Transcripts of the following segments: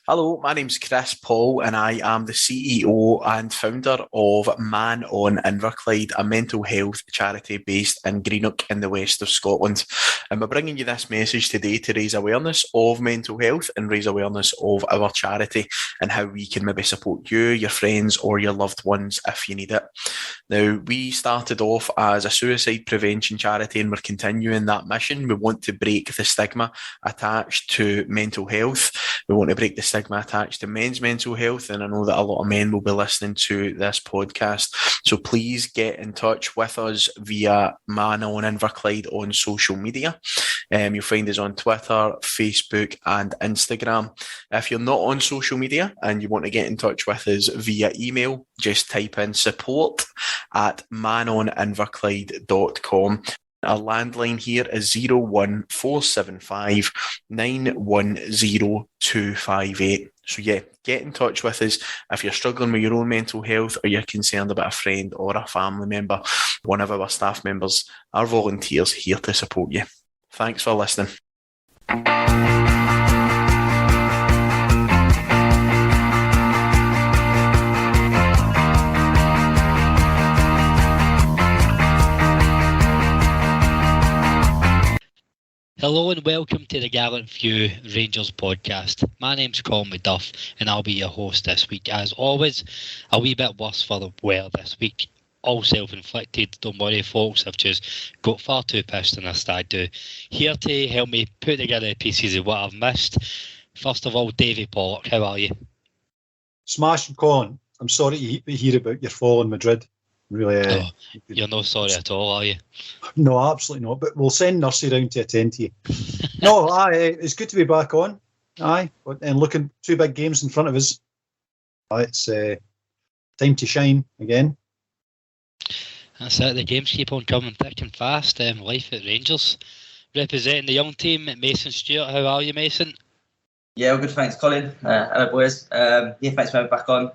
Hello, my name's Chris Paul, and I am the CEO and founder of Man on Inverclyde, a mental health charity based in Greenock in the west of Scotland. And we're bringing you this message today to raise awareness of mental health and raise awareness of our charity and how we can maybe support you, your friends, or your loved ones if you need it. Now, we started off as a suicide prevention charity and we're continuing that mission. We want to break the stigma attached to mental health. We want to break the stigma attached to men's mental health, and I know that a lot of men will be listening to this podcast. So please get in touch with us via Man on Inverclyde on social media. You'll find us on Twitter, Facebook, and Instagram. If you're not on social media and you want to get in touch with us via email, just type in support@manoninverclyde.com. Our landline here is 01475 910 So yeah, get in touch with us if you're struggling with your own mental health or you're concerned about a friend or a family member. One of our staff members, our volunteers, here to support you. Thanks for listening. Hello and welcome to the Gallant Few Rangers podcast. My name's Colin McDuff and I'll be your host this week. As always, a wee bit worse for the wear this week. All self-inflicted, don't worry folks, I've just got far too pissed than I stag do. Here to help me put together the pieces of what I've missed. First of all, Davy Pollock, how are you? Smashing, Colin. I'm sorry to hear about your fall in Madrid. Really, you're not sorry at all, are you? No, absolutely not. But we'll send Nursey round to attend to you. No, it's good to be back on. And looking 2 big games in front of us. It's time to shine again. That's it. The games keep on coming thick and fast. Life at Rangers. Representing the young team, Mason Stewart. How are you, Mason? Yeah, all good. Thanks, Colin. Hello, boys. Thanks for having me back on.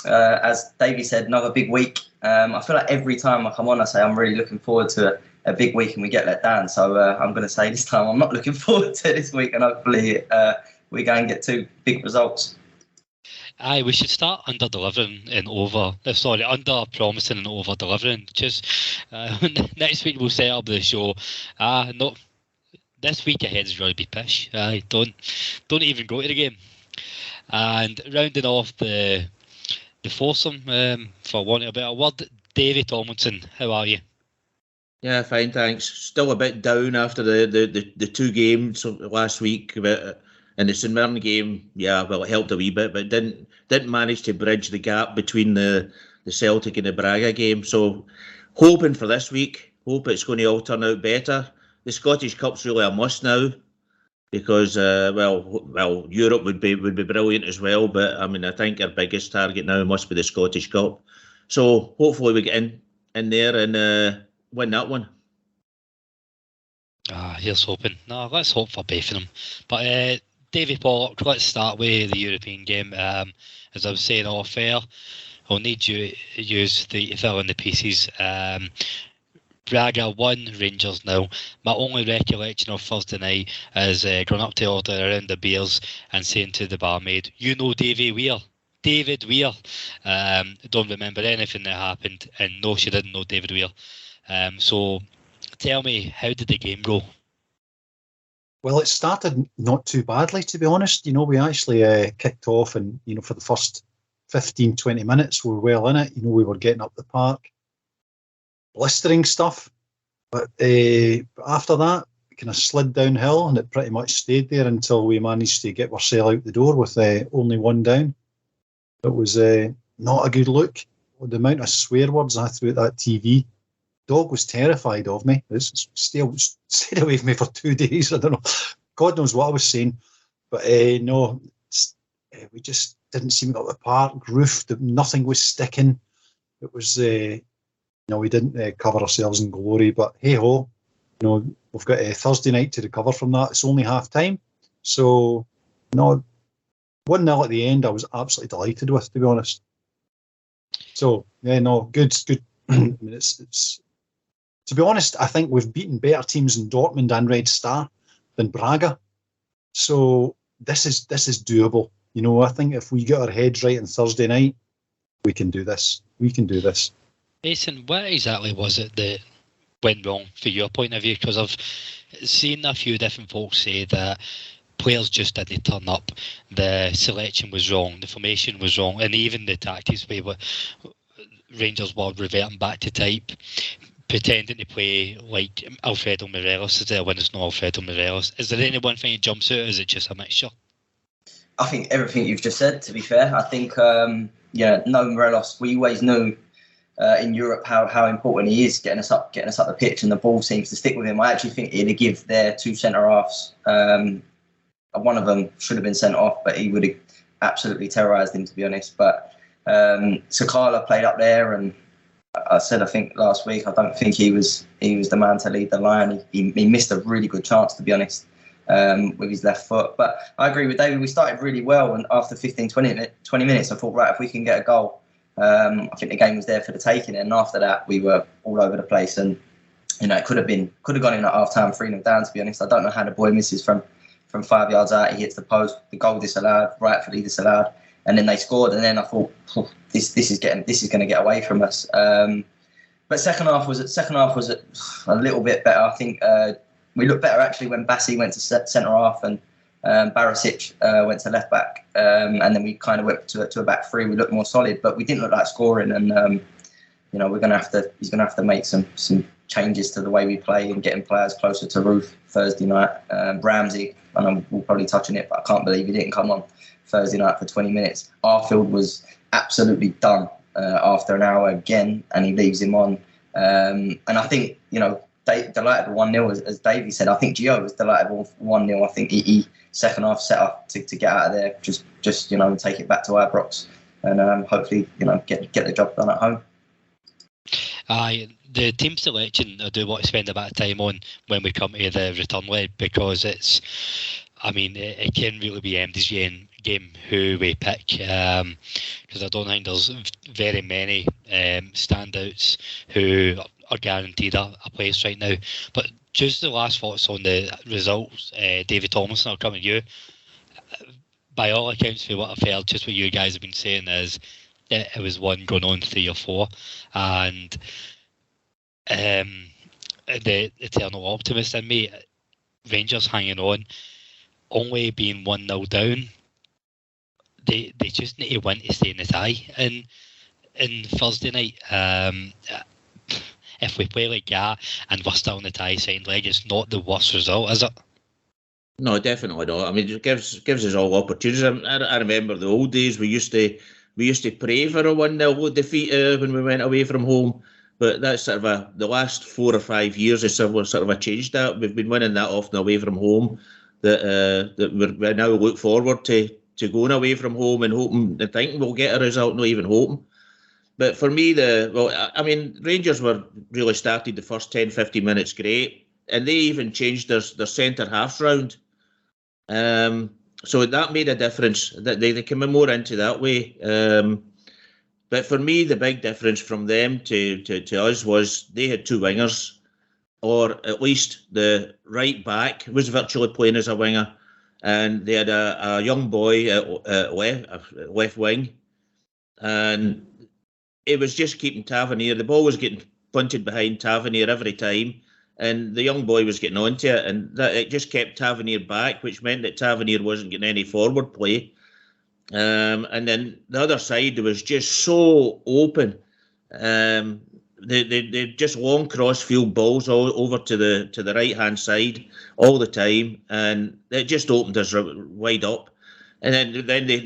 As Davies said, another big week. I feel like every time I come on, I say I'm really looking forward to a big week and we get let down. So I'm going to say this time I'm not looking forward to this week, and hopefully we go and get 2 big results. Aye, we should start under-delivering and under-promising and over-delivering. Just next week we'll set up the show. No, this week ahead is really be pish. Don't even go to the game. And rounding off the foursome, for want of a better word, Davy Tomlinson, how are you? Yeah, fine, thanks. Still a bit down after the 2 games last week, but in the St Mirren game, yeah, well, it helped a wee bit, but didn't manage to bridge the gap between the Celtic and the Braga game. So hoping for this week, hope it's going to all turn out better. The Scottish Cup's really a must now, because Europe would be brilliant as well, but I mean I think our biggest target now must be the Scottish Cup. So hopefully we get in there and win that one. Here's hoping. No, let's hope for both of them. But Davy Pollock, let's start with the European game. As I was saying off air, I'll need you to use the fill in the pieces. Braga 1, Rangers 0. My only recollection of Thursday night is going up to order around the beers and saying to the barmaid, "You know David Weir." Don't remember anything that happened, and no, she didn't know David Weir. So tell me, how did the game go? Well, it started not too badly, to be honest. We actually kicked off, and for the first 15, 20 minutes, we were well in it. We were getting up the park. Blistering stuff, but after that, it kind of slid downhill, and it pretty much stayed there until we managed to get ourselves out the door with only 1 down. It was not a good look. The amount of swear words I threw at that TV. Dog was terrified of me. Stayed away from me for 2 days. I don't know. God knows what I was saying, but no, we just didn't seem to get up the park. Roofe, nothing was sticking. It was. We didn't cover ourselves in glory, but hey ho, we've got a Thursday night to recover from that. It's only half time, so 1-0 at the end. I was absolutely delighted with, to be honest. So yeah, no, good. I mean, it's to be honest, I think we've beaten better teams in Dortmund and Red Star than Braga. So this is doable. I think if we get our heads right on Thursday night, we can do this. We can do this. Mason, what exactly was it that went wrong for your point of view? Because I've seen a few different folks say that players just didn't turn up, the selection was wrong, the formation was wrong, and even the tactics way where Rangers were reverting back to type, pretending to play like Alfredo Morelos instead of when it's not Alfredo Morelos. Is there any one thing that jumps out, or is it just a mixture? I think everything you've just said, to be fair. I think, no Morelos, we always knew in Europe how important he is getting us up the pitch, and the ball seems to stick with him. I actually think he'd have give their two centre-halves. One of them should have been sent off, but he would have absolutely terrorised him, to be honest. But Sakala played up there, and I think last week, I don't think he was the man to lead the line. He missed a really good chance, to be honest, with his left foot. But I agree with David. We started really well, and after 15, 20 minutes, I thought, right, if we can get a goal, I think the game was there for the taking. And after that, we were all over the place, and it could have gone in at half time, 3-0 down. To be honest, I don't know how the boy misses from 5 yards out. He hits the post, the goal disallowed, rightfully disallowed, and then they scored. And then I thought, this is going to get away from us. But second half was a little bit better. I think we looked better actually when Bassi went to centre half and Barisic went to left back, and then we kind of went to a back three. We looked more solid, but we didn't look like scoring. And he's going to have to make some changes to the way we play and getting players closer to Roofe Thursday night. Ramsey, I know we'll probably touch on it, but I can't believe he didn't come on Thursday night for 20 minutes. Arfield was absolutely done after an hour again, and he leaves him on. And I think, delighted with 1-0, as Davies said. I think Gio was delighted with 1-0. I think he second half set up to get out of there, just take it back to Ibrox, and hopefully get the job done at home. The team selection I do want to spend a bit of time on when we come to the return leg, because it can really be Andy's game who we pick, because I don't think there's very many standouts who are guaranteed a place right now. But just the last thoughts on the results, David Thomason, I'll come to you. By all accounts, for what I've heard, just what you guys have been saying is it was 1 going on 3 or 4, and the eternal optimist in me, Rangers hanging on, only being 1-0 down. They just need to win to stay in the tie. And Thursday night, if we play like that and we're still in the tie second leg, it's not the worst result, is it? No, definitely not. I mean, it gives us all opportunities. I remember the old days. We used to pray for a 1-0 defeat when we went away from home. But that's sort of the last 4 or 5 years has sort of changed that. We've been winning that often away from home. That we now look forward to going away from home and hoping and thinking we'll get a result, not even hoping. But for me, Rangers were really started the first 10, 15 minutes great, and they even changed their centre halves round. So that made a difference. That they came more into that way. But for me, the big difference from them to us was they had 2 wingers, or at least the right back was virtually playing as a winger, and they had a young boy at left wing, and it was just keeping Tavernier. The ball was getting punted behind Tavernier every time, and the young boy was getting onto it, and it just kept Tavernier back, which meant that Tavernier wasn't getting any forward play. And then the other side was just so open. They just long cross-field balls all over to the right-hand side all the time, and it just opened us wide up. And then they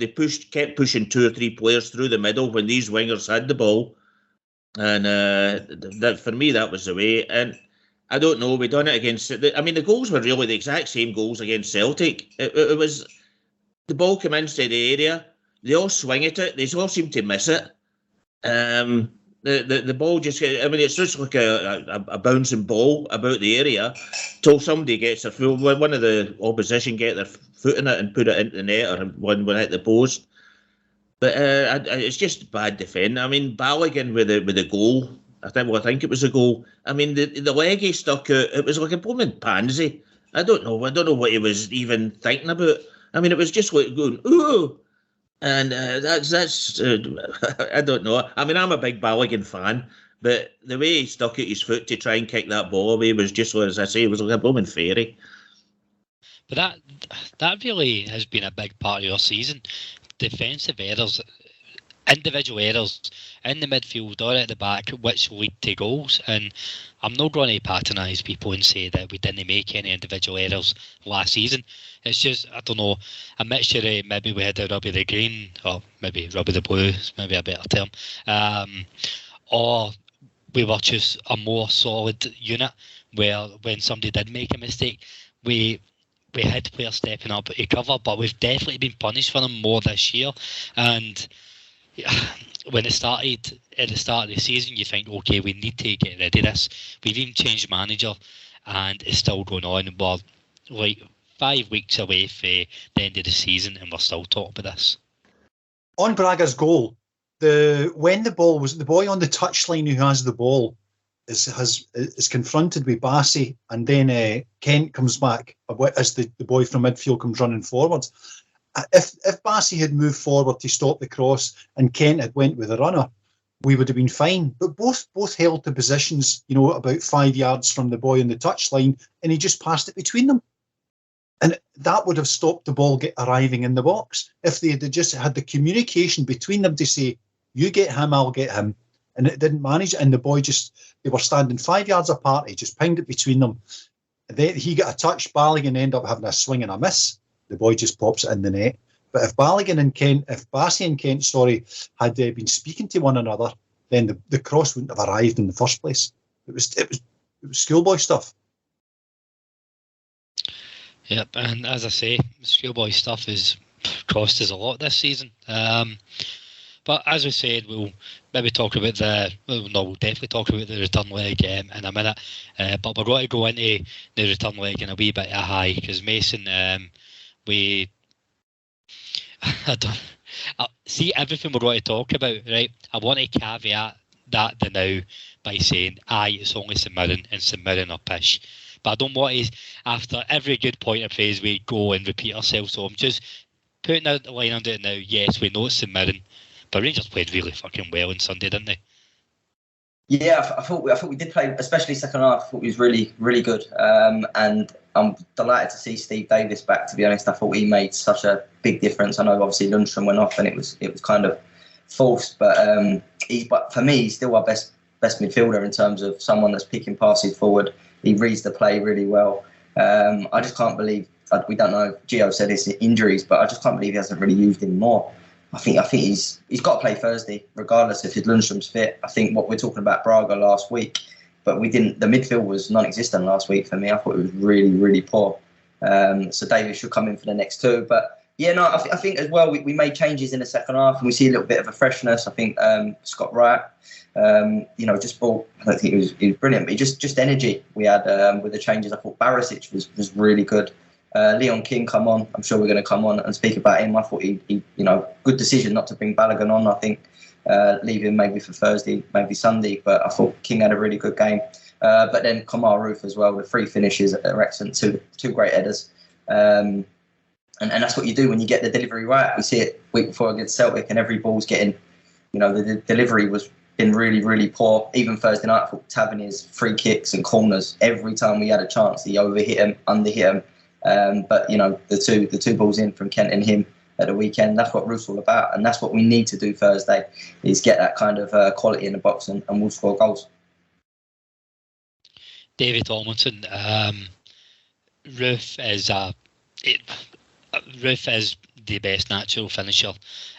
kept pushing 2 or 3 players through the middle when these wingers had the ball, and that for me that was the way. And I don't know, we done it against. The goals were really the exact same goals against Celtic. It was. The ball came into the area. They all swing at it. They all seem to miss it. The ball just. It's just like a bouncing ball about the area till somebody gets their foot. One of the opposition get their foot in it and put it into the net, or one hit the post. But it's just bad defending. Balogun with the goal. I think it was a goal. The leg he stuck out. It was like a blooming pansy. I don't know what he was even thinking about. It was just like going, ooh. And that's I don't know. I mean, I'm a big Balogun fan, but the way he stuck out his foot to try and kick that ball away was just, as I say, it was like a blooming fairy. But that really has been a big part of your season. Defensive errors, individual errors in the midfield or at the back, which lead to goals. And I'm not going to patronise people and say that we didn't make any individual errors last season. It's just, I don't know, a mixture of maybe we had a rubby the green, or maybe rubby the blue, is maybe a better term, or we were just a more solid unit where when somebody did make a mistake, we had players stepping up to cover, but we've definitely been punished for them more this year. And when it started at the start of the season, you think, okay, we need to get rid of this. We've even changed manager, and it's still going on. We're like 5 weeks away from the end of the season, and we're still talking about this. On Braga's goal, when the ball was the boy on the touchline who has the ball is confronted with Bassey, and then Kent comes back as the boy from midfield comes running forward. If Bassey had moved forward to stop the cross and Kent had went with a runner, we would have been fine. But both held the positions, about 5 yards from the boy on the touchline, and he just passed it between them. And that would have stopped the ball arriving in the box if they had just had the communication between them to say, you get him, I'll get him. And it didn't manage. And the boy they were standing 5 yards apart. He just pinged it between them. And then he got a touch. Balogun ended up having a swing and a miss. The boy just pops it in the net. But if Bassey and Kent, had been speaking to one another, then the cross wouldn't have arrived in the first place. It was schoolboy stuff. Yep, and as I say, schoolboy stuff has cost us a lot this season. But as we said, we'll maybe talk about we'll definitely talk about the return leg in a minute. But we're going to go into the return leg in a wee bit of high, because Mason, I see everything we're going to talk about, right? I want to caveat that now by saying, it's only St Mirren, and St Mirren are pish. But I don't want to, after every good point of praise, we go and repeat ourselves. So I'm just putting out the line under it now. Yes, we know it's St Mirren, but Rangers played really fucking well on Sunday, didn't they? Yeah, I thought we did play, especially second half. I thought we was really, really good. And I'm delighted to see Steve Davies back. To be honest, I thought he made such a big difference. I know obviously Lundstrom went off, and it was kind of forced, but for me, he's still our best midfielder in terms of someone that's picking passes forward. He reads the play really well. I just can't believe, we don't know, Gio said it's injuries, but I just can't believe he hasn't really used him more. I think he's got to play Thursday, regardless if his Lundstrom's fit. I think what we're talking about Braga last week, but we didn't. The midfield was non-existent last week for me. I thought it was really, really poor. So Davies should come in for the next two. But yeah, no, I think as well we made changes in the second half, and we see a little bit of a freshness. I think Scott Wright, just brought. I don't think he was brilliant, but just energy we had with the changes. I thought Barisic was really good. Leon King come on. I'm sure we're going to come on and speak about him. I thought he good decision not to bring Balogun on. I think leave him maybe for Thursday, maybe Sunday. But I thought King had a really good game. But then Roofe as well. The 3 finishes are excellent. Two great headers. And that's what you do when you get the delivery right. We see it week before against Celtic, and every ball's getting, the delivery was been really, really poor. Even Thursday night, I thought Tavernier's free kicks and corners, every time we had a chance, he overhit him, underhit him. But the two balls in from Kent and him at the weekend, that's what Roofe's all about, and that's what we need to do Thursday, is get that kind of quality in the box, and we'll score goals. David Tomlinson, Roofe is the best natural finisher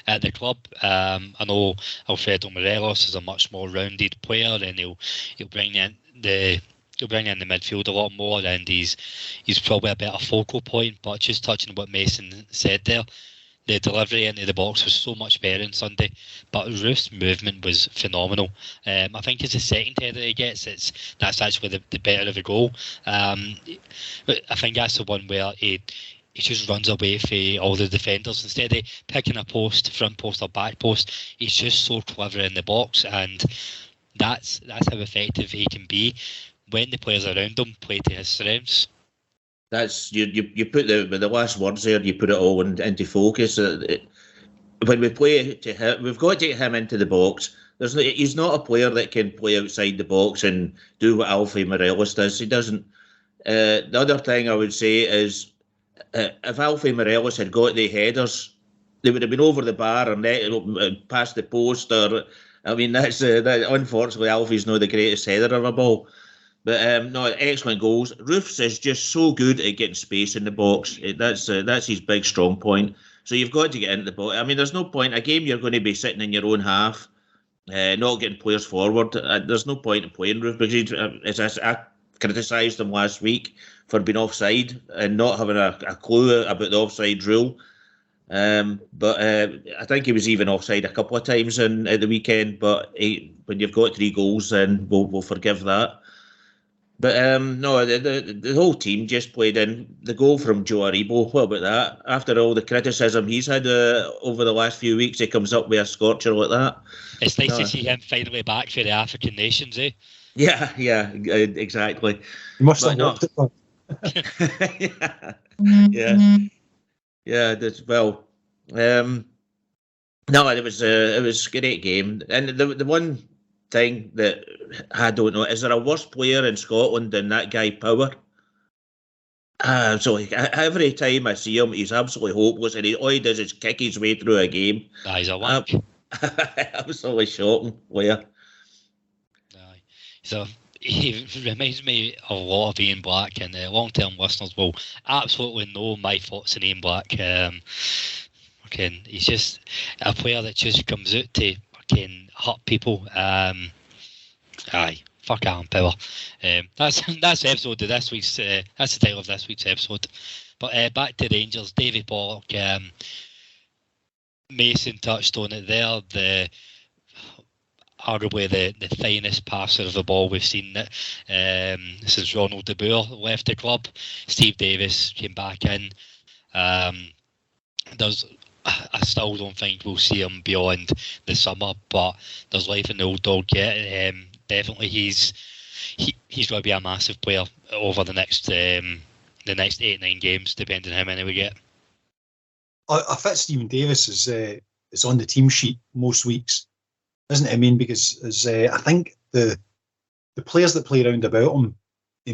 at the club. I know Alfredo Morelos is a much more rounded player, and he'll bring in the midfield a lot more, and he's probably a better focal point. But just touching on what Mason said there, the delivery into the box was so much better on Sunday, but Roofe's movement was phenomenal. I think it's the second header he gets, that's actually the better of the goal. But I think that's the one where he just runs away from all the defenders. Instead of picking a post, front post or back post, he's just so clever in the box, and that's how effective he can be when the players around him play to his strengths. That's you put the last words there. You put it all into focus. when we play to him, we've got to get him into the box. He's not a player that can play outside the box and do what Alfie Morelos does. He doesn't. The other thing I would say is, if Alfie Morelos had got the headers, they would have been over the bar or net, past the post. Or I mean, unfortunately, Alfie's not the greatest header of a ball. But no, excellent goals. Roofe's is just so good at getting space in the box. That's his big strong point. So you've got to get into the box. I mean, there's no point. A game you're going to be sitting in your own half, not getting players forward. There's no point in playing Roofe because I criticised him last week for being offside and not having a clue about the offside rule. But I think he was even offside a couple of times at the weekend. But when you've got 3 goals, then we'll forgive that. But no, the whole team just played in. The goal from Joe Aribo, what about that? After all the criticism he's had over the last few weeks, he comes up with a scorcher like that. It's nice to see him finally back for the African nations, eh? Yeah, exactly. You must have loved it. Yeah. That's well. No, it was a great game, and the one thing that I don't know, is there a worse player in Scotland than that guy Power? So every time I see him, he's absolutely hopeless, and all he does is kick his way through a game. He's a wank. Absolutely shocking player. So he reminds me a lot of Ian Black, and long-term listeners will absolutely know my thoughts on Ian Black. He's just a player that just comes out to hurt people. Fuck Alan Power. That's the episode of this week's. That's the title of this week's episode. But back to Rangers. Davy Pollock. Mason touched on it there. Arguably the finest passer of the ball we've seen since Ronald de Boer left the club. Steve Davies came back in. I still don't think we'll see him beyond the summer, but there's life in the old dog yet. Definitely, he's going to be a massive player over the next 8-9 games, depending on how many we get. I bet Stephen Davis is on the team sheet most weeks, isn't it? I mean, because I think the players that play around about him,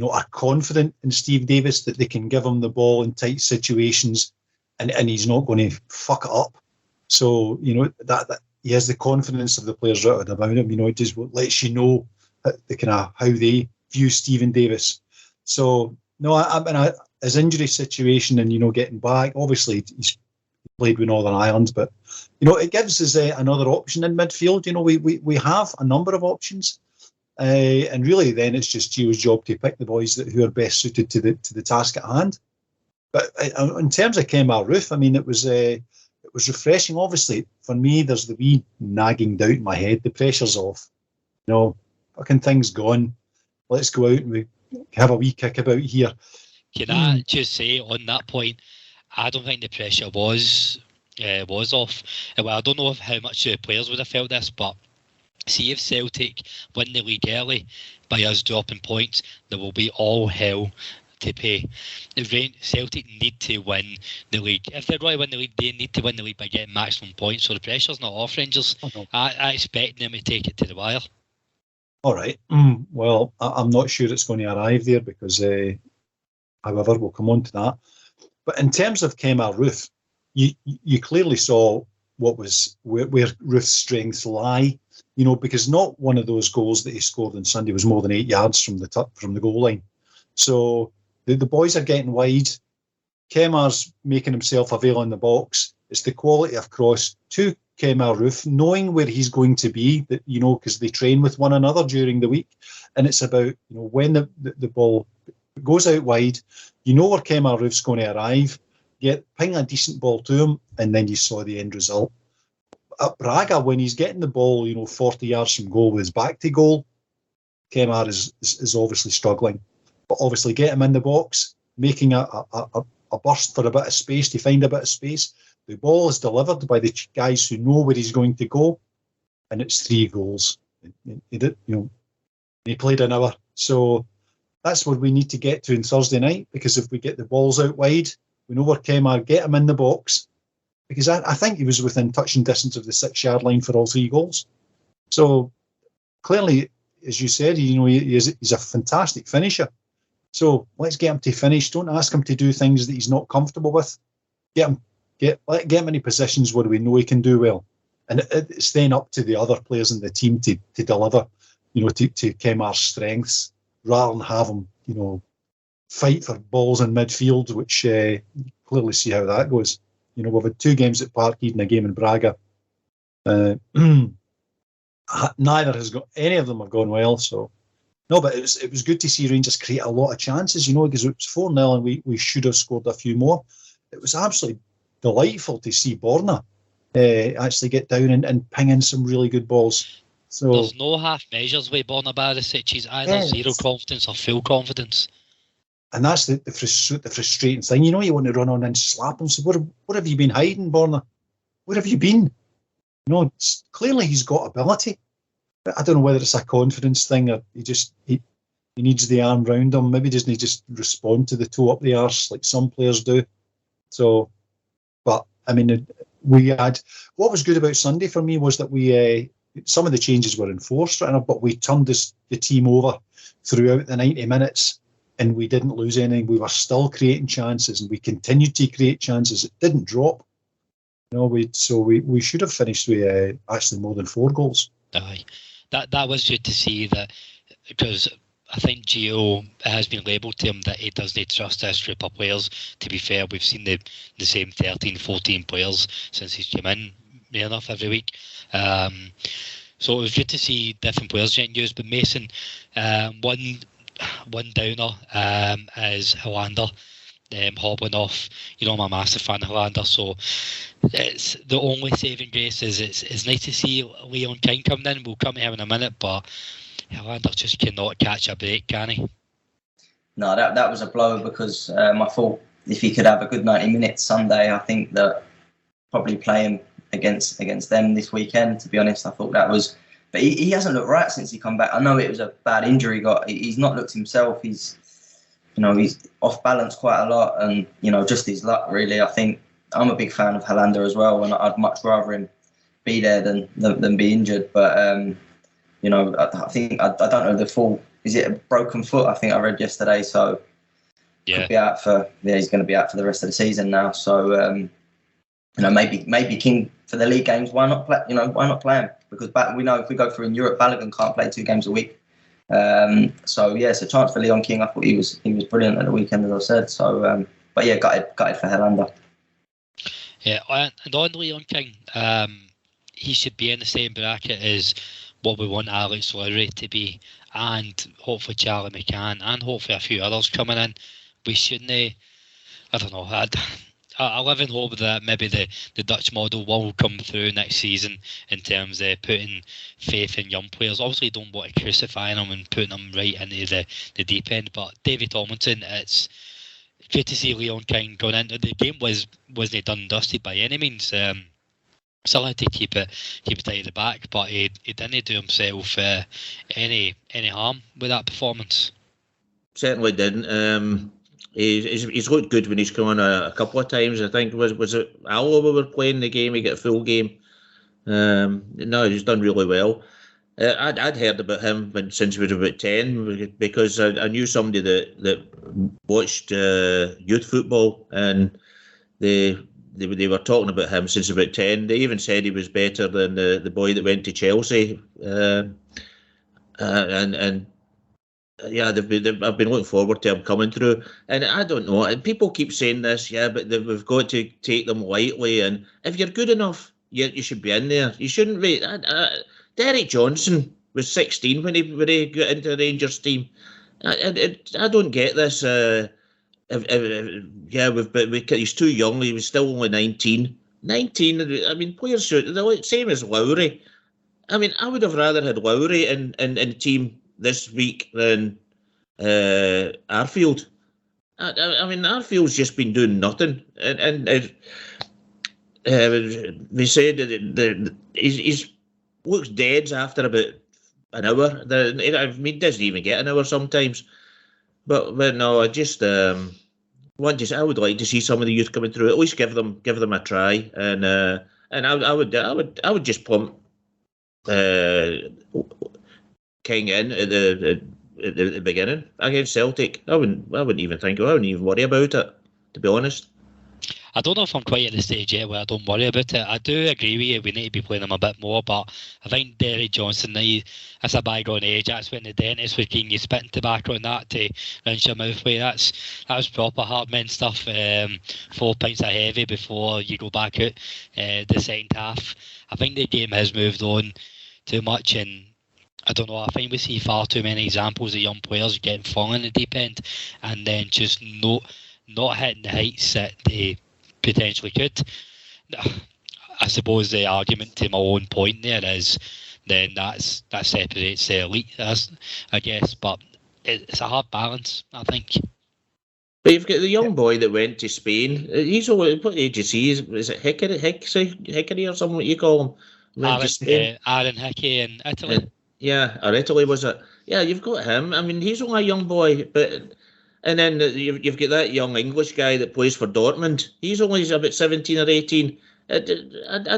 are confident in Steve Davis that they can give him the ball in tight situations, and he's not going to fuck it up. So that he has the confidence of the players around about him. It just lets you know the kind of how they view Stephen Davis. So no, I mean his injury situation and getting back. Obviously, he's played with Northern Ireland, but it gives us another option in midfield. We have a number of options, and really then it's just Gio's job to pick the boys who are best suited to the task at hand. But in terms of Kemar Roofe, I mean, it was refreshing. Obviously, for me, there's the wee nagging doubt in my head. The pressure's off. Fucking thing's gone. Let's go out and we have a wee kick about here. Can I just say on that point, I don't think the pressure was off. Well, I don't know how much the players would have felt this, but see if Celtic win the league early by us dropping points, there will be all hell to pay. Celtic need to win the league. If they're going to win the league, they need to win the league by getting maximum points. So the pressure's not off Rangers. Oh, no. I expect them to take it to the wire. All right. Well, I'm not sure it's going to arrive there because, however, we'll come on to that. But in terms of Kemar Roofe, you clearly saw where Roofe's strengths lie. Because not one of those goals that he scored on Sunday was more than 8 yards from the goal line. So the boys are getting wide. Kemar's making himself available in the box. It's the quality of cross to Kemar Roofe, knowing where he's going to be, because they train with one another during the week. And it's about, when the ball goes out wide, where Kemar Roofe's going to arrive, ping a decent ball to him, and then you saw the end result. At Braga, when he's getting the ball, 40 yards from goal with his back to goal, Kemar is obviously struggling. But obviously get him in the box, making a burst for a bit of space, to find a bit of space. The ball is delivered by the guys who know where he's going to go, and it's 3 goals. He played an hour. So that's where we need to get to on Thursday night, because if we get the balls out wide, we know where Kemar, get him in the box, because I think he was within touching distance of the 6-yard line for all 3 goals. So clearly, as you said, he's a fantastic finisher. So let's get him to finish. Don't ask him to do things that he's not comfortable with. Get him in positions where we know he can do well. And it's then up to the other players in the team to deliver, to Kemar's strengths, rather than have him, fight for balls in midfield, which clearly see how that goes. We've had 2 games at Parkhead and a game in Braga. Any of them have gone well. So no, but it was good to see Rangers create a lot of chances. Because it was 4-0 and we should have scored a few more. It was absolutely delightful to see Borna actually get down and ping in some really good balls. So there's no half measures with Borna Barisic. He's either zero confidence or full confidence. And that's the frustrating thing. You want to run on and slap him. So what have you been hiding, Borna? Where have you been? Clearly he's got ability. But I don't know whether it's a confidence thing or he needs the arm round him. Maybe doesn't he just respond to the toe up the arse like some players do? So, but I mean, what was good about Sunday for me was that we some of the changes were enforced, but we turned the team over throughout the 90 minutes and we didn't lose anything. We were still creating chances and we continued to create chances. It didn't drop. We should have finished with actually more than 4 goals. Aye, that was good to see that, because I think Gio has been labelled to him that he doesn't trust this group of players. To be fair, we've seen the same 13, 14 players since he's come in, near enough every week. So it was good to see different players getting used. But Mason, one downer is Hollander hobbling off. I'm a massive fan of Hollander, so it's the only saving grace is it's nice to see Leon King coming in. We'll come to him in a minute, but Hollander just cannot catch a break, can he? No, that was a blow, because I thought if he could have a good 90 minutes Sunday, I think that probably play him against them this weekend, to be honest. I thought that was... But he hasn't looked right since he come back. I know it was a bad injury he got. He's not looked himself. He's off balance quite a lot, and just his luck really. I think I'm a big fan of Hollander as well, and I'd much rather him be there than be injured. But I think I don't know the full. Is it a broken foot? I think I read yesterday. So yeah, could be out for. Yeah, he's going to be out for the rest of the season now. So maybe King for the league games. Why not play? Why not play him? Because we know if we go through in Europe, Balogun can't play 2 games a week. So it's a chance for Leon King. I thought he was brilliant at the weekend, as I said. So, but yeah, gutted for Hollander. Yeah, and on Leon King, he should be in the same bracket as what we want Alex Lowry to be, and hopefully Charlie McCann, and hopefully a few others coming in. We shouldn't. I don't know. I live in hope that maybe the Dutch model will come through next season in terms of putting faith in young players. Obviously, don't want to crucify them and putting them right into the deep end. But David Tomlinson, it's good to see Leon King going into the game. Wasn't done and dusted by any means. Still had to keep it tight at the back, but he didn't do himself any harm with that performance. Certainly didn't. He's looked good when he's come on a couple of times. I think was it Allo we were playing the game? He got a full game. No, he's done really well. I'd heard about him since we were about 10, because I knew somebody that watched youth football, and they were talking about him since about 10. They even said he was better than the boy that went to Chelsea, and yeah, I've been looking forward to him coming through. And I don't know, and people keep saying this, but we've got to take them lightly. And if you're good enough, you should be in there. You shouldn't be. Derek Johnson was 16 when he got into the Rangers team. I don't get this. He's too young. He was still only 19. 19. I mean, players should. They're same as Lowry. I mean, I would have rather had Lowry in the team this week than Arfield. I mean, Arfield's just been doing nothing, and they said that he's looks dead after about an hour. I mean, he doesn't even get an hour sometimes. But no, I just I would like to see some of the youth coming through. At least give them a try, and I would just plump King in at the beginning against Celtic. I wouldn't even worry about it, to be honest. I don't know if I'm quite at the stage yet where I don't worry about it. I do agree with you. We need to be playing them a bit more, but I think Derry Johnson, that's a bygone age. That's when the dentist was giving you spitting tobacco and that to rinse your mouth with. That was proper hard men stuff. 4 pints of heavy before you go back out the second half. I think the game has moved on too much, and I don't know, I think we see far too many examples of young players getting flung in the deep end and then just not hitting the heights that they potentially could. I suppose the argument to my own point there is then that separates the elite, I guess, but it's a hard balance, I think. But you've got the young boy that went to Spain. He's only, what age is he? Is it Hickory or something, what you call him? Aaron Hickey in Italy. Or Italy, was it? Yeah, you've got him. I mean, he's only a young boy, and then you've got that young English guy that plays for Dortmund. He's only about 17 or 18. I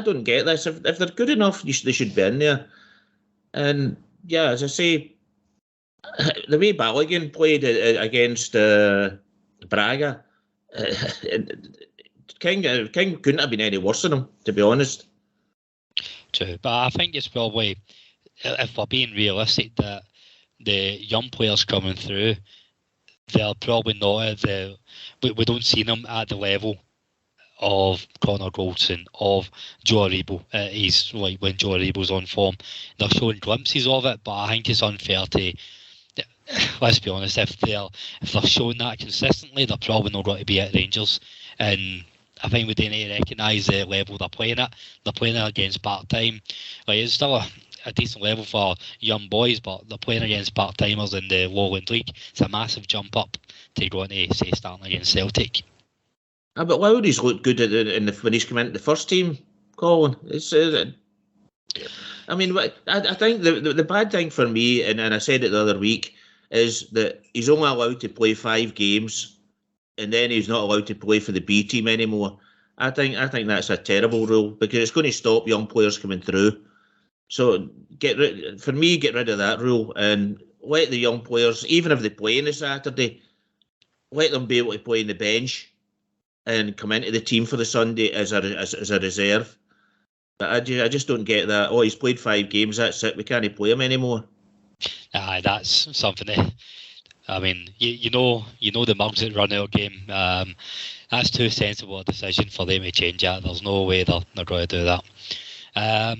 don't get this. If they're good enough, they should be in there. And yeah, as I say, the way Balogun played against Braga, King couldn't have been any worse than him, to be honest. True, but I think it's probably, if we're being realistic, that the young players coming through, they're probably not at we don't see them at the level of Connor Goldson, of Joe Aribo. He's like when Joe Aribo's on form. They're showing glimpses of it, but I think it's unfair to, let's be honest, if they're showing that consistently, they're probably not going to be at Rangers. And I think we do need to recognise the level they're playing at. They're playing it against part-time. Like, it's still a decent level for young boys, but they're playing against part-timers in the Lowland League. It's a massive jump up to go into, say, starting against Celtic. But Lowry's looked good when he's come into the first team, Colin. It's, I mean, I think the bad thing for me, and I said it the other week, is that he's only allowed to play 5 games, and then he's not allowed to play for the B team anymore. I think that's a terrible rule, because it's going to stop young players coming through. So get rid of that rule and let the young players, even if they play on a Saturday, let them be able to play on the bench and come into the team for the Sunday as a reserve. But I just don't get that. Oh, he's played 5 games, that's it, we can't play him anymore. That's something that, I mean, you know the mugs that run our game. That's too sensible a decision for them to change that. There's no way they're going to do that.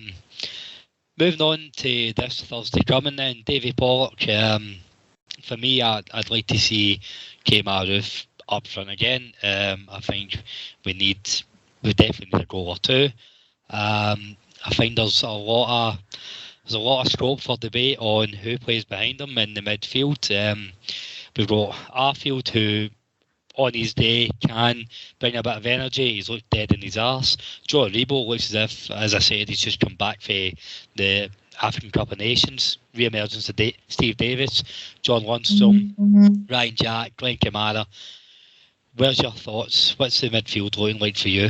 Moving on to this Thursday coming then, Davy Pollock. For me, I'd like to see Kemar Roofe up front again. I think we definitely need a goal or two. I think there's a lot of scope for debate on who plays behind him in the midfield. We've got Arfield, who on his day can bring a bit of energy. He's looked dead in his arse. Joe Aribo looks as if, as I said, he's just come back for the African Cup of Nations. Re-emergence of Steve Davies, John Lundstrom, Ryan Jack, Glenn Kamara. Where's your thoughts? What's the midfield looking like for you?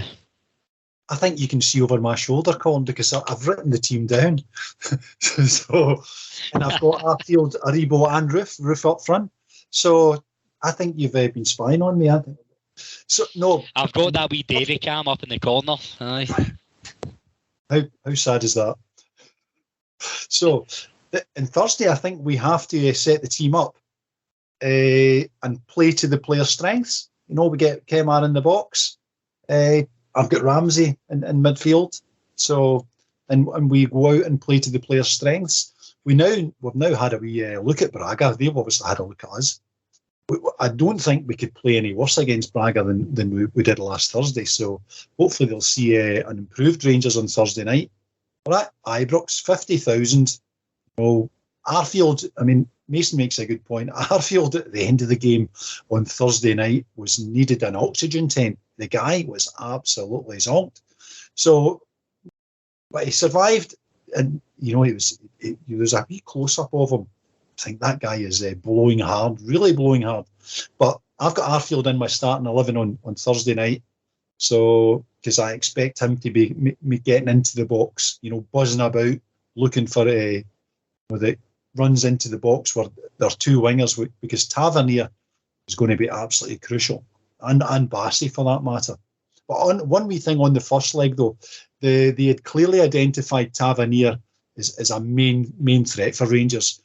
I think you can see over my shoulder, Colin, because I've written the team down. And I've got Arfield, Aribo and Roofe up front. So I think you've been spying on me, haven't you? So no, I've got that wee Davy cam up in the corner. Aye. How sad is that? So, on Thursday, I think we have to set the team up and play to the players' strengths. You know, we get Kemar in the box. I've got Ramsey in midfield. So, and we go out and play to the players' strengths. We've now had a wee look at Braga. They've obviously had a look at us. I don't think we could play any worse against Braga than we did last Thursday. So hopefully they'll see an improved Rangers on Thursday night. All right, Ibrox, 50,000. Well, Arfield, I mean, Mason makes a good point. Arfield at the end of the game on Thursday night was needed an oxygen tent. The guy was absolutely zonked. So, but he survived, and you know, there was a wee close up of him. I think that guy is blowing hard, really blowing hard. But I've got Arfield in my starting 11 on Thursday night. So, because I expect him to be me getting into the box, buzzing about, looking for that runs into the box where there are two wingers, because Tavernier is going to be absolutely crucial, and Bassey for that matter. But on one wee thing on the first leg though, they had clearly identified Tavernier as a main threat for Rangers,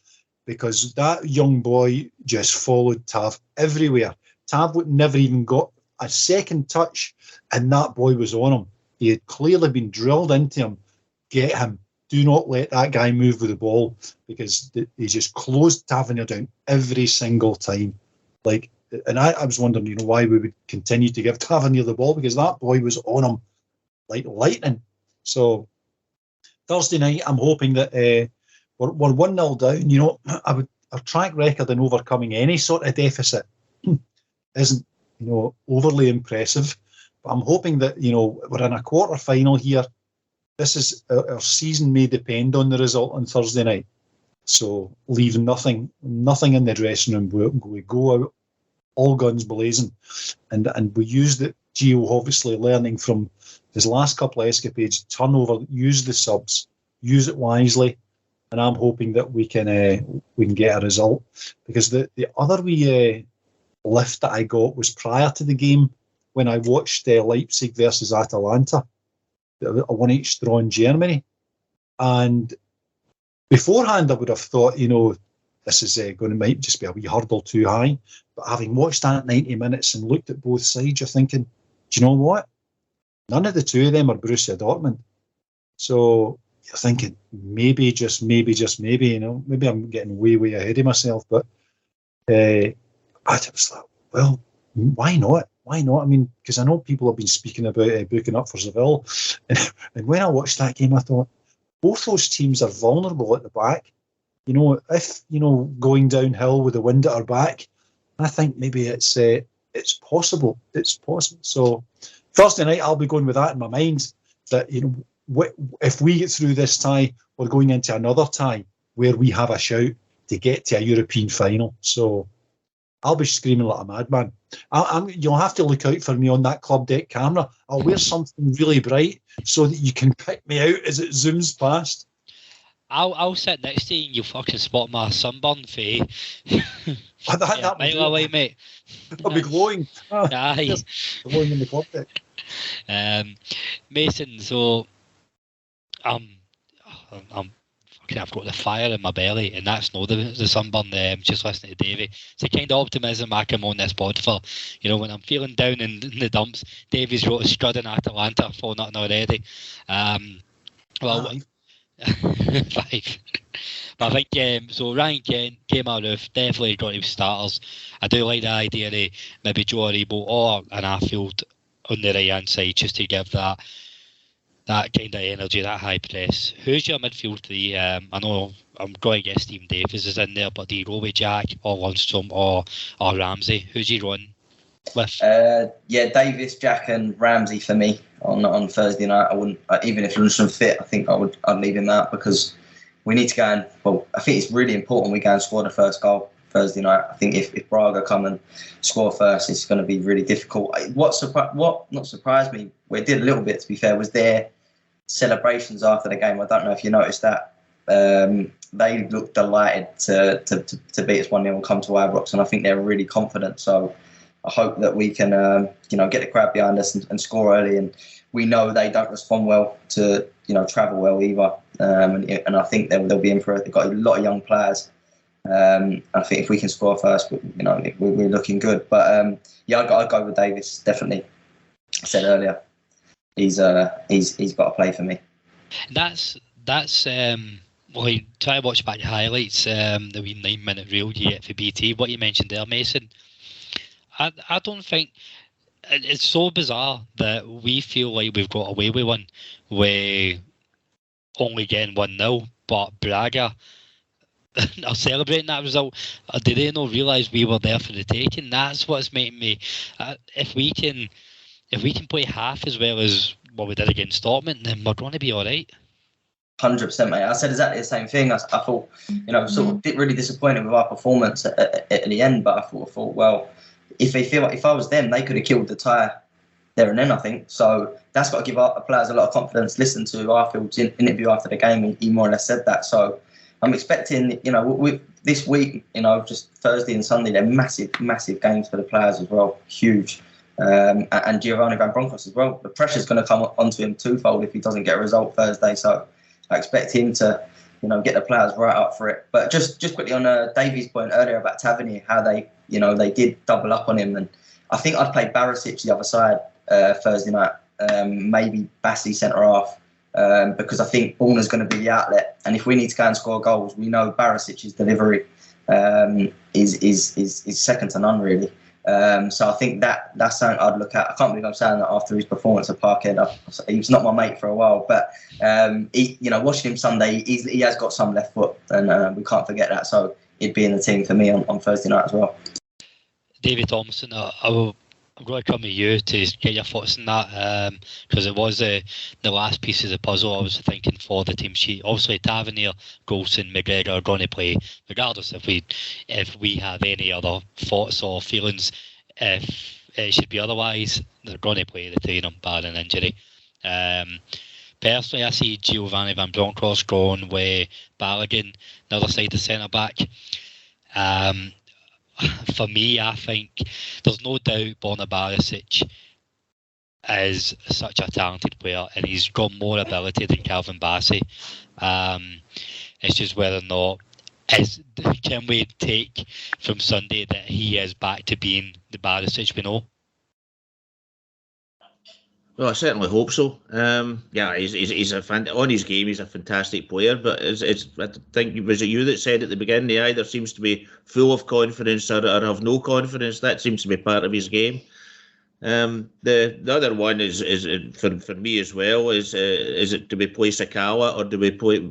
because that young boy just followed Tav everywhere. Tav never even got a second touch, and that boy was on him. He had clearly been drilled into him. Get him. Do not let that guy move with the ball, because he just closed Tavernier down every single time. And I was wondering, why we would continue to give Tavernier the ball, because that boy was on him like lightning. So Thursday night, I'm hoping that we're 1-0 down. Our track record in overcoming any sort of deficit isn't, overly impressive. But I'm hoping that, we're in a quarter final here. This is our season may depend on the result on Thursday night. So leave nothing in the dressing room. We go out all guns blazing, and we use the Gio obviously learning from his last couple of escapades, turn over, use the subs, use it wisely, and I'm hoping that we can get a result, because the other wee lift that I got was prior to the game when I watched Leipzig versus Atalanta, a 1-1 draw in Germany, and beforehand I would have thought, this is might just be a wee hurdle too high. But having watched that 90 minutes and looked at both sides, you're thinking, do you know what? None of the two of them are Borussia Dortmund. So you're thinking, maybe, maybe, maybe I'm getting way ahead of myself. But I was like, well, why not? Why not? I mean, because I know people have been speaking about booking up for Seville. And when I watched that game, I thought, both those teams are vulnerable at the back. If, going downhill with the wind at our back, I think maybe it's possible. It's possible. So Thursday night, I'll be going with that in my mind, that, if we get through this tie, we're going into another tie where we have a shout to get to a European final. So I'll be screaming like a madman. You'll have to look out for me on that club deck camera. I'll wear something really bright so that you can pick me out as it zooms past. I'll sit next to you and you'll fucking spot my sunburn face. That might well way, mate. I'll be glowing. Aye. Glowing in the club deck. Mason, so I'm fucking, I've got the fire in my belly, and that's not the sunburn. Just listening to Davey. It's the kind of optimism I come on this pod for. When I'm feeling down in the dumps, Davies wrote a scud in Atalanta for nothing already. Five. But I think so. Ryan Kent, Kemar Roofe, definitely got to be starters. I do like the idea of maybe Joe Aribo or an Arfield on the right hand side, just to give that kind of energy, that high press. Who's your midfield three? I know I'm going to guess Stephen Davies is in there, but do you roll with Jack or Lundstrom or Ramsey? Who's you run with? Davies, Jack, and Ramsey for me on Thursday night. I wouldn't, even if Lundstrom fit, I think I'd leave him out, because we need to go and, I think it's really important we go and score the first goal Thursday night. I think if Braga come and score first, it's going to be really difficult. What not surprised me, well, it did a little bit to be fair, was their celebrations after the game. I don't know if you noticed that. They looked delighted to beat us 1-0 and come to Ibrox, and I think they're really confident. So I hope that we can get the crowd behind us and score early. And we know they don't respond well to travel well either. And I think they'll be in for it. They've got a lot of young players. I think if we can score first, we're looking good. But I'll go with Davies, definitely. I said earlier, he's got to play for me. That's well, you try to watch back the highlights, the wee 9-minute reel you get for BT. What you mentioned there, Mason. I don't think it's so bizarre that we feel like we've got away with one, with only getting 1-0, but Braga are celebrating that result. Did they not realise we were there for the taking? That's what's making me. If we can play half as well as what we did against Dortmund, then we're going to be all right. 100%, mate. I said exactly the same thing. I thought, sort of really disappointed with our performance at the end, but I thought, well, if they feel like if I was them, they could have killed the tie there and then, I think. So that's got to give our players a lot of confidence. Listen to Arfield's interview after the game, he more or less said that. So I'm expecting, this week, just Thursday and Sunday, they're massive, massive games for the players as well. Huge. And Giovanni Van Bronckhorst as well. The pressure's going to come onto him twofold if he doesn't get a result Thursday. So I expect him to, get the players right up for it. But just quickly on Davies' point earlier about Tavernier, how they did double up on him. And I think I'd play Barisic the other side Thursday night, maybe Bassey centre half, because I think Borna's going to be the outlet. And if we need to go and score goals, we know Barisic's delivery is second to none, really. So I think that's something I'd look at. I can't believe I'm saying that after his performance at Parkhead. He was not my mate for a while, but watching him Sunday, he has got some left foot, and we can't forget that. So he'd be in the team for me on Thursday night as well. David Thompson, I'm going to come to you to get your thoughts on that, because it was the last piece of the puzzle I was thinking for the team sheet. Obviously, Tavernier, Golson, McGregor are going to play, regardless if we have any other thoughts or feelings. If it should be otherwise, they're going to play the two of them, barring injury. Personally, I see Giovanni Van Bronckhorst going with Balogun, the other side of centre-back. For me, I think there's no doubt Borna Barisic is such a talented player, and he's got more ability than Calvin Bassey. It's just whether or not can we take from Sunday that he is back to being the Barisic we know. Well, I certainly hope so. He's on his game. He's a fantastic player, but I think, was it you that said at the beginning he either seems to be full of confidence or have no confidence? That seems to be part of his game. The other one is for me as well. Is it, do we play Sakala or do we play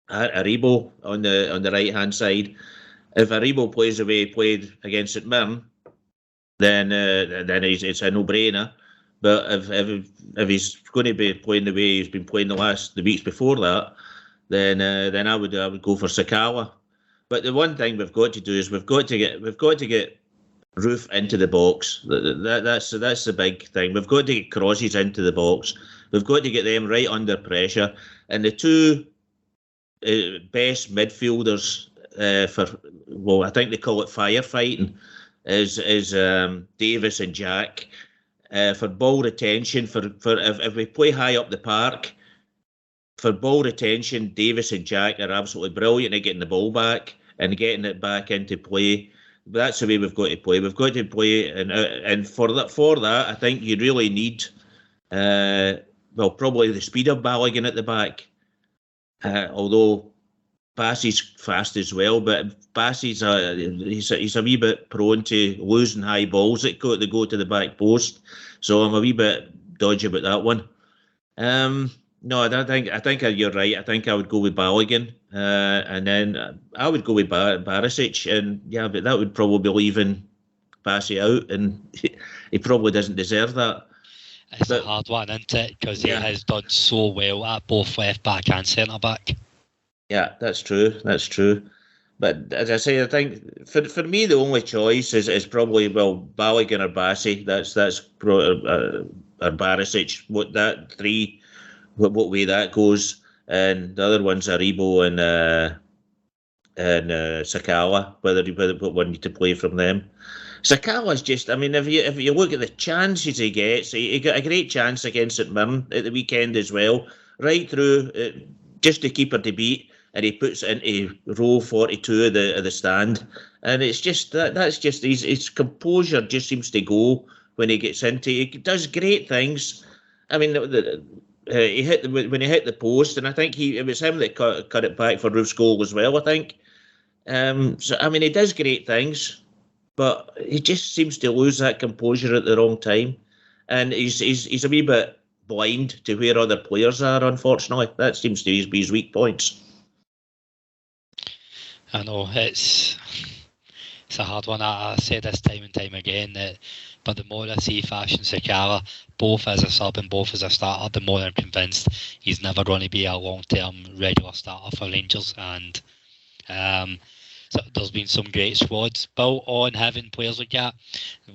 Aribo on the right hand side? If Aribo plays the way he played against St Mirren, then it's a no-brainer. But if he's going to be playing the way he's been playing the weeks before that, then I would go for Sakala. But the one thing we've got to do is we've got to get Roofe into the box. That's the big thing. We've got to get crosses into the box. We've got to get them right under pressure. And the two best midfielders I think they call it firefighting, is Davies and Jack. For ball retention, for if we play high up the park, for ball retention, Davies and Jack are absolutely brilliant at getting the ball back and getting it back into play. That's the way we've got to play. We've got to play, and for that, I think you really need, probably the speed of Balogun at the back. Although Bassey's fast as well, but Bassey's he's a wee bit prone to losing high balls that go to the back post. So I'm a wee bit dodgy about that one. No, I think you're right. I think I would go with Balogun, and then I would go with Barisic, and but that would probably be leaving Bassey out, and he probably doesn't deserve that. It's a hard one, isn't it? Because he has done so well at both left back and centre back. Yeah, that's true. But as I say, I think for me the only choice is probably Balogun or Bassey. That's or Barisic. What way that goes, and the other ones are Aribo and Sakala. Whether you put one to play from them. Sakala's just, if you look at the chances he gets, he got a great chance against St Mirren at the weekend as well, right through just to keep her to beat, and he puts it into row 42 of the stand, and it's just that's just his composure just seems to go when he gets into it. He does great things. He hit the post, and I think it was him that cut it back for Roofe's goal as well, I think. He does great things, but he just seems to lose that composure at the wrong time, and he's a wee bit blind to where other players are. Unfortunately, that seems to be his weak points. I know it's a hard one. I say this time and time again but the more I see Fashion Sakala, both as a sub and both as a starter, the more I'm convinced he's never going to be a long-term regular starter for Rangers. And there's been some great squads built on having players like that.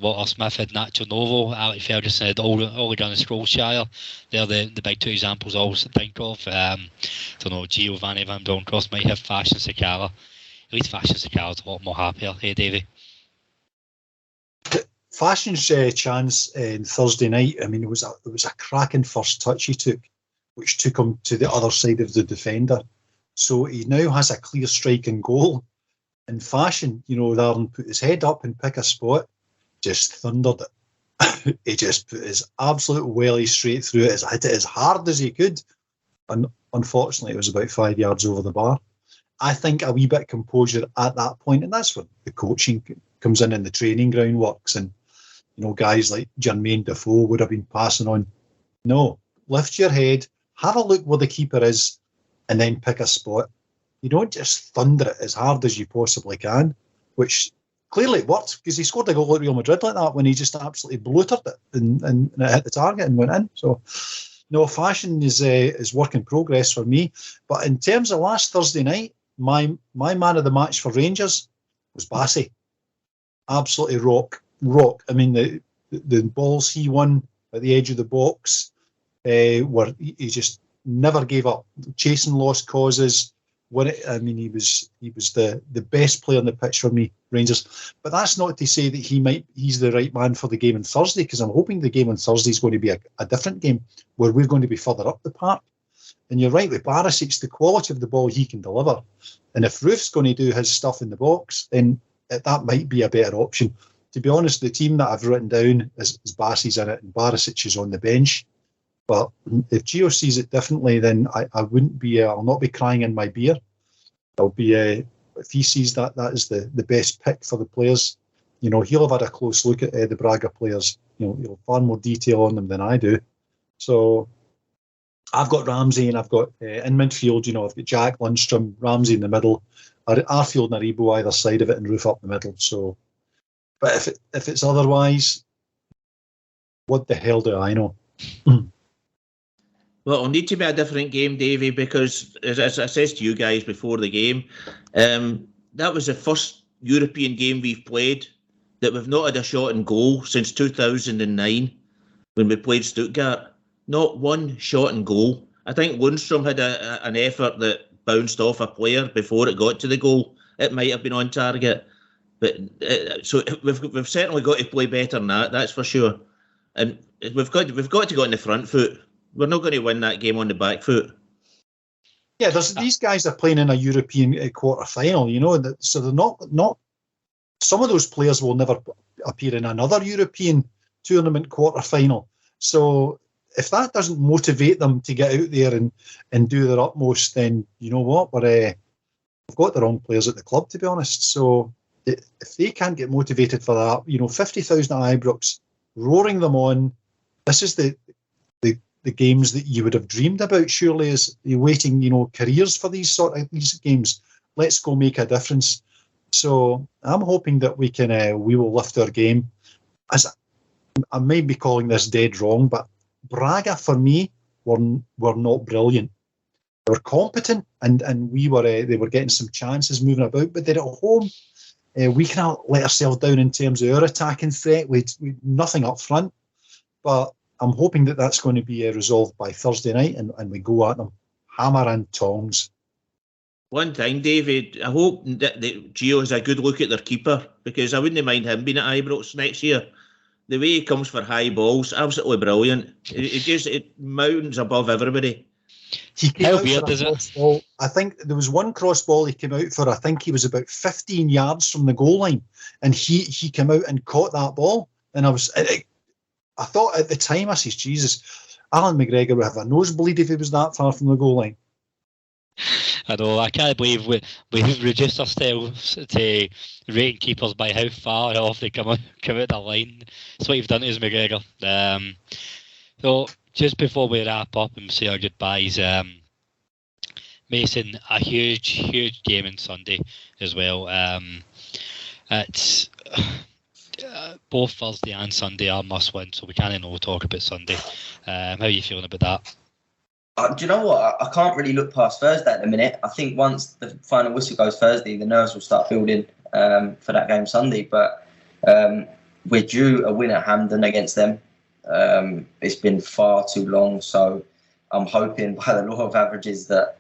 Walter Smith had Nacho Novo, Alec Ferguson had Ole Gunnar Solskjaer. They're the big two examples I always think of. Don't know, Giovanni Van Bronckhorst might have Fashion Sakala. At least Fashion Sakala's a lot more happier. Hey, Davey. Fashion's chance on Thursday night, I mean, it was a cracking first touch he took, which took him to the other side of the defender. So he now has a clear striking goal. And Fashion, rather put his head up and pick a spot, just thundered it. He just put his absolute welly straight through it, hit it as hard as he could. And unfortunately, it was about 5 yards over the bar. I think a wee bit of composure at that point, and that's where the coaching comes in and the training ground works. And guys like Jermaine Defoe would have been passing on. No, lift your head, have a look where the keeper is, and then pick a spot. You don't just thunder it as hard as you possibly can, which clearly it worked because he scored a goal at Real Madrid like that when he just absolutely bloated it and it hit the target and went in. So, no, Fashion is work in progress for me. But in terms of last Thursday night, my man of the match for Rangers was Bassey. Absolutely rock. I mean, the balls he won at the edge of the box were he just never gave up, chasing lost causes. He was the best player on the pitch for me, Rangers. But that's not to say that he's the right man for the game on Thursday, because I'm hoping the game on Thursday is going to be a different game where we're going to be further up the park. And you're right with Barisic, the quality of the ball he can deliver. And if Roofe's going to do his stuff in the box, then that might be a better option. To be honest, the team that I've written down is Bassey's in it and Barisic is on the bench. But if Gio sees it differently, then I wouldn't be. I'll not be crying in my beer. I'll be. If he sees that is the best pick for the players, he'll have had a close look at the Braga players. He'll have far more detail on them than I do. So I've got Ramsey and I've got in midfield. I've got Jack Lundstrom, Ramsey in the middle, Arfield and Aribo either side of it, and Roofe up the middle. So, but if it's otherwise, what the hell do I know? Well, it'll need to be a different game, Davey, because as I said to you guys before the game, that was the first European game we've played that we've not had a shot on goal since 2009 when we played Stuttgart. Not one shot on goal. I think Lundstrom had an effort that bounced off a player before it got to the goal. It might have been on target. But so we've certainly got to play better than that, that's for sure. And we've got to go on the front foot. We're not going to win that game on the back foot. Yeah, these guys are playing in a European quarter final, so they're not. Some of those players will never appear in another European tournament quarter final. So if that doesn't motivate them to get out there and do their utmost, then you know what, we've got the wrong players at the club, to be honest. So if they can't get motivated for that, 50,000 at Ibrox, roaring them on. This is the games that you would have dreamed about, surely, as you're waiting, careers for these games. Let's go make a difference. So I'm hoping that we will lift our game. As I may be calling this dead wrong, but Braga for me were not brilliant. They were competent, and they were getting some chances moving about, but they're at home. We cannot let ourselves down in terms of our attacking threat. We nothing up front, but I'm hoping that that's going to be resolved by Thursday night, and we go at them hammer and tongs. One thing, David, I hope that Gio has a good look at their keeper, because I wouldn't mind him being at Ibrox next year. The way he comes for high balls, absolutely brilliant. It mountains above everybody. He came out for a cross ball. I think there was one cross ball he came out for. I think he was about 15 yards from the goal line, and he came out and caught that ball. And I thought at the time, I says, Jesus, Alan McGregor would have a nosebleed if he was that far from the goal line. I know, I can't believe we've reduced ourselves to rating keepers by how far off they come out the line. That's what you've done to us, McGregor. So just before we wrap up and say our goodbyes, Mason, a huge game on Sunday as well. It's both Thursday and Sunday are must win, so we can't talk about Sunday. How are you feeling about that? Do you know what? I can't really look past Thursday at the minute. I think once the final whistle goes Thursday, the nerves will start building for that game Sunday. But we're due a win at Hampden against them. It's been far too long, so I'm hoping by the law of averages that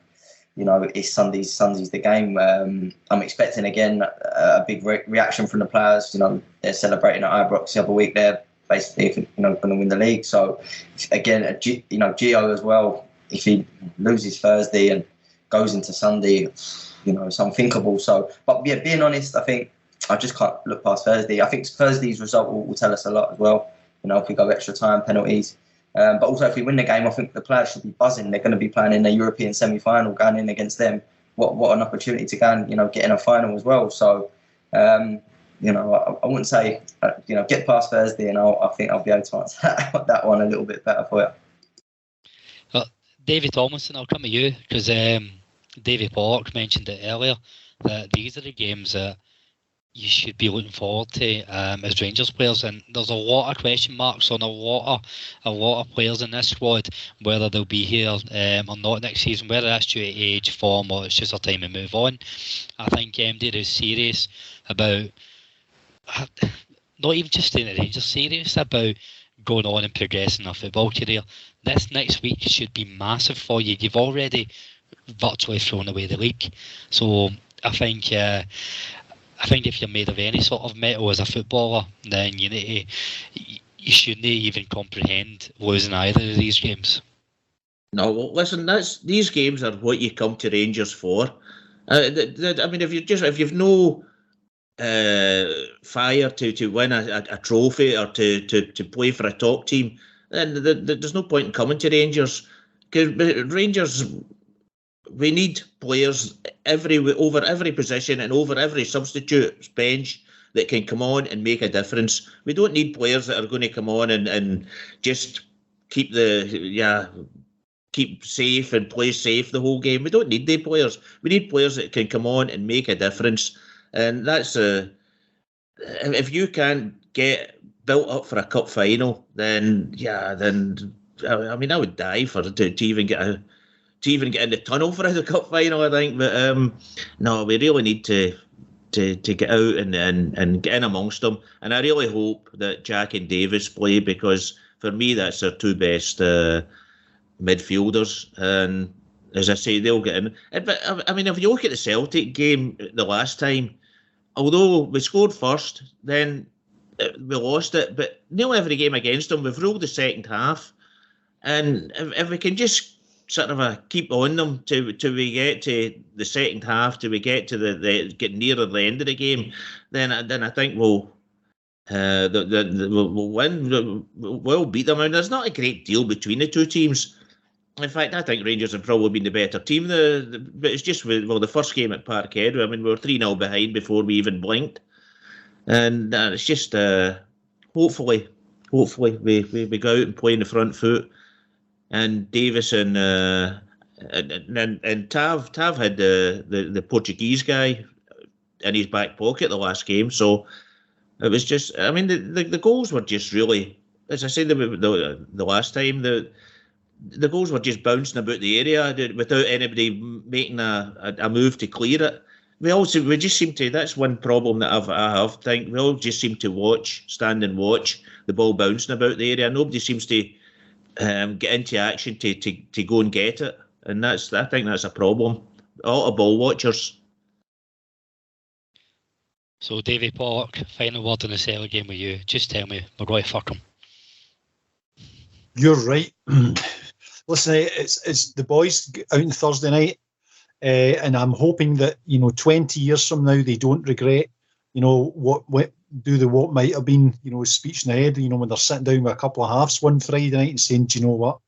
it's Sunday's the game. I'm expecting again a big reaction from the players. They're celebrating at Ibrox the other week. They're basically going to win the league. So again, Gio as well. If he loses Thursday and goes into Sunday, it's unthinkable. So, but yeah, being honest, I think I just can't look past Thursday. I think Thursday's result will tell us a lot as well. If we go extra time, penalties. But also, if we win the game, I think the players should be buzzing. They're going to be playing in the European semi-final, going in against them. What an opportunity to go and get in a final as well. So, I wouldn't say get past Thursday, and I think I'll be able to answer that one a little bit better for you. David Tomlinson, I'll come to you because Davy Pollock mentioned it earlier that these are the games that you should be looking forward to as Rangers players, and there's a lot of question marks on a lot of players in this squad, whether they'll be here or not next season, whether that's due to age, form, or it's just a time to move on. I think MD is serious about not even just staying at Rangers, serious about going on and progressing their football career. This next week should be massive for you. You've already virtually thrown away the league, so I think if you're made of any sort of metal as a footballer, then you shouldn't even comprehend losing either of these games. No, well, listen, these games are what you come to Rangers for. I mean, if you've no fire to win a trophy or to play for a top team, then there's no point in coming to Rangers. Because Rangers, we need players over every position and over every substitute bench that can come on and make a difference. We don't need players that are going to come on and just keep safe and play safe the whole game. We don't need the players. We need players that can come on and make a difference. And that's if you can't get built up for a cup final, then I mean I would die to even get in the tunnel for the cup final, I think. But no, we really need to get out and get in amongst them. And I really hope that Jack and Davies play, because for me that's their two best midfielders. And as I say, they'll get in. But I mean, if you look at the Celtic game the last time, although we scored first, then we lost it. But nearly every game against them, we've ruled the second half. And if we can just sort of keep on them till we get to the second half, till we get to get nearer the end of the game, then I think we'll win. We'll beat them. And there's not a great deal between the two teams. In fact, I think Rangers have probably been the better team. But it's just the first game at Parkhead. I mean, we were 3-0 behind before we even blinked, and it's just hopefully we go out and play in the front foot. And Davies and Tav had the Portuguese guy in his back pocket the last game, so it was just. I mean, the goals were just really, as I said the last time, the goals were just bouncing about the area without anybody making a move to clear it. We just seem to. That's one problem that I have. Think we all just seem to stand and watch the ball bouncing about the area. Nobody seems to get into action to go and get it, and I think that's a problem. A lot of ball watchers. So, Davy Pollock, final word in the Celtic game with you. Just tell me, we're going to fuck him. You're right. Listen, it's the boys out on Thursday night, and I'm hoping that 20 years from now they don't regret what might have been speech in the head when they're sitting down with a couple of halves one Friday night and saying, do you know what,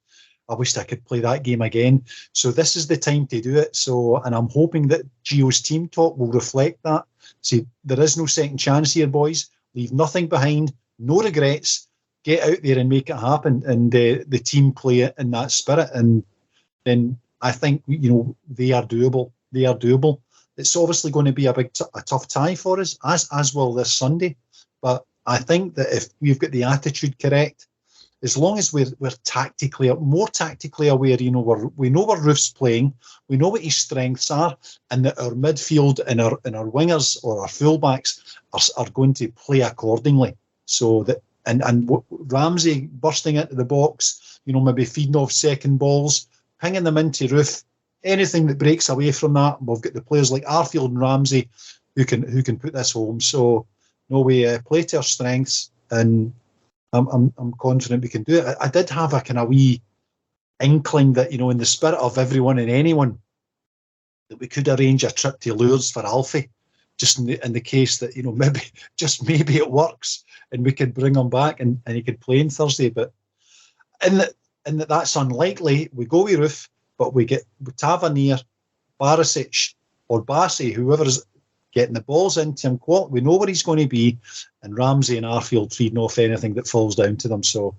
I wished I could play that game again. So this is the time to do it. So, and I'm hoping that Gio's team talk will reflect that. See, there is no second chance here, boys. Leave nothing behind, no regrets. Get out there and make it happen, and the team play it in that spirit, and then I think they are doable. They are doable. It's obviously going to be a tough tie for us, as will this Sunday. But I think that if we've got the attitude correct, as long as we're more tactically aware, we know where Roofe's playing, we know what his strengths are, and that our midfield and our wingers or our fullbacks are going to play accordingly. So that and Ramsey bursting into the box, maybe feeding off second balls, pinging them into Roofe, anything that breaks away from that, we've got the players like Arfield and Ramsey who can put this home. So we play to our strengths, and I'm confident we can do it. I did have a kind of wee inkling that, in the spirit of everyone and anyone, that we could arrange a trip to Lourdes for Alfie, just in the case that, maybe it works and we could bring him back and he could play on Thursday. But in that that's unlikely, we go with Roofe, but we get Tavernier, Barisic or Bassey, whoever's getting the balls into him. We know where he's going to be, and Ramsey and Arfield feeding off anything that falls down to them. So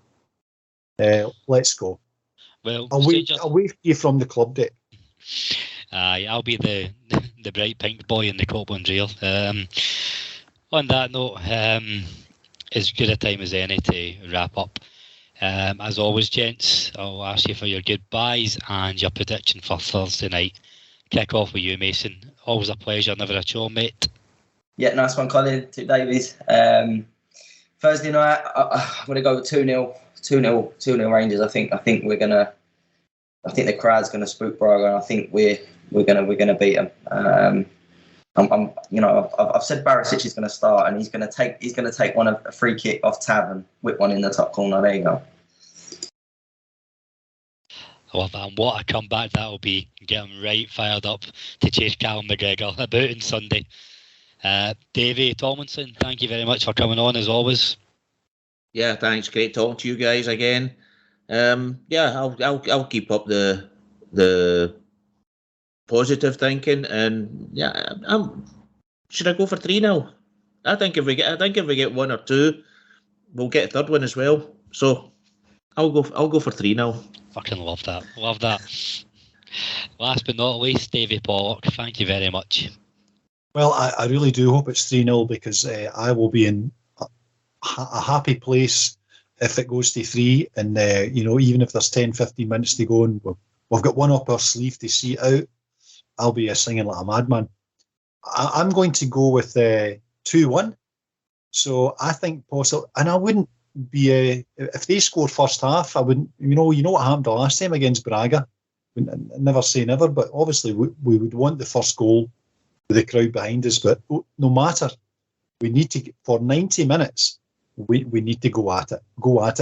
let's go. Well, I'll wait for you from the club deck. I'll be the bright pink boy in the Copland reel. On that note, as good a time as any to wrap up. As always, gents, I'll ask you for your goodbyes and your prediction for Thursday night. Kick off with you, Mason. Always a pleasure, never a chore, mate. Yeah, nice one, Colin. To Davies. Thursday night, I'm going to go with 2-0. 2-0 Rangers. I think we're gonna. I think the crowd's going to spook Braga, and I think we're gonna beat them. I've said Barisic is going to start, and he's going to take a free kick off Tav and whip one in the top corner. There you go. Well, and what a comeback that'll be. Get him right fired up to chase Callum McGregor about on Sunday. Davey Tomlinson, thank you very much for coming on as always. Yeah, thanks. Great talking to you guys again. I'll keep up the positive thinking, and should I go for 3-0? I think if we get one or two, we'll get a third one as well. So I'll go for 3-0. Fucking love that. Love that. Last but not least, Davey Pollock, thank you very much. Well, I really do hope it's 3-0 because I will be in a happy place if it goes to 3. And, even if there's 10, 15 minutes to go and we've got one up our sleeve to see it out, I'll be singing like a madman. I'm going to go with 2-1. So I think possible, and I wouldn't be if they scored first half. I wouldn't. You know what happened the last time against Braga. Never say never, but obviously we would want the first goal with the crowd behind us. But no matter, we need to for 90 minutes. We need to go at it,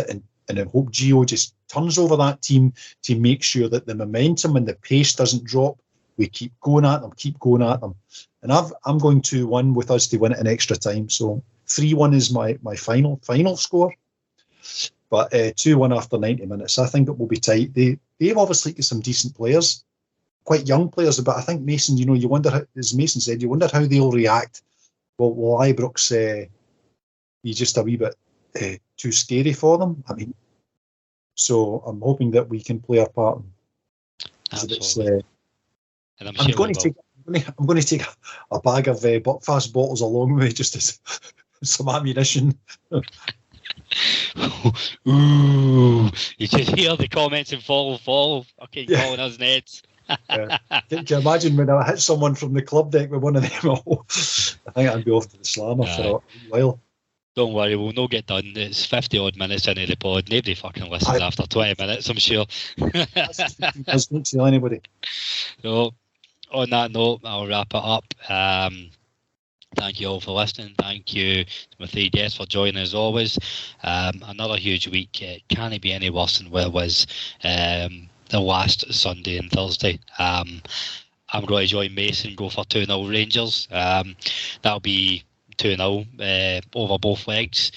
and I hope Gio just turns over that team to make sure that the momentum and the pace doesn't drop. We keep going at them. And I'm going 2-1 with us to win it in extra time. So 3-1 is my final score. But 2-1 after 90 minutes. I think it will be tight. They've obviously got some decent players, quite young players. But I think Mason, you wonder, as Mason said, you wonder how they'll react. Will Ibrox be just a wee bit too scary for them? I mean, so I'm hoping that we can play our part. Absolutely. And I'm going to take a bag of Buckfast bottles along with me just as some ammunition. Ooh, you should hear the comments and follow. Okay, yeah. Calling us Neds. Yeah. Can you imagine when I hit someone from the club deck with one of them? I think I'd be off to the slammer for a while. Don't worry, we'll not get done. It's 50 odd minutes into the pod. Nobody fucking listens after 20 minutes, I'm sure. I don't tell anybody. So, on that note, I'll wrap it up. Thank you all for listening. Thank you to my 3 guests for joining as always. Another huge week. It can't be any worse than where it was the last Sunday and Thursday. I'm going to join Mason, go for 2-0 Rangers. That'll be 2-0 over both legs.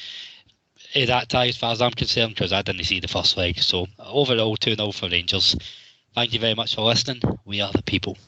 That tie as far as I'm concerned, because I didn't see the first leg. So overall 2-0 for Rangers. Thank you very much for listening. We are the people.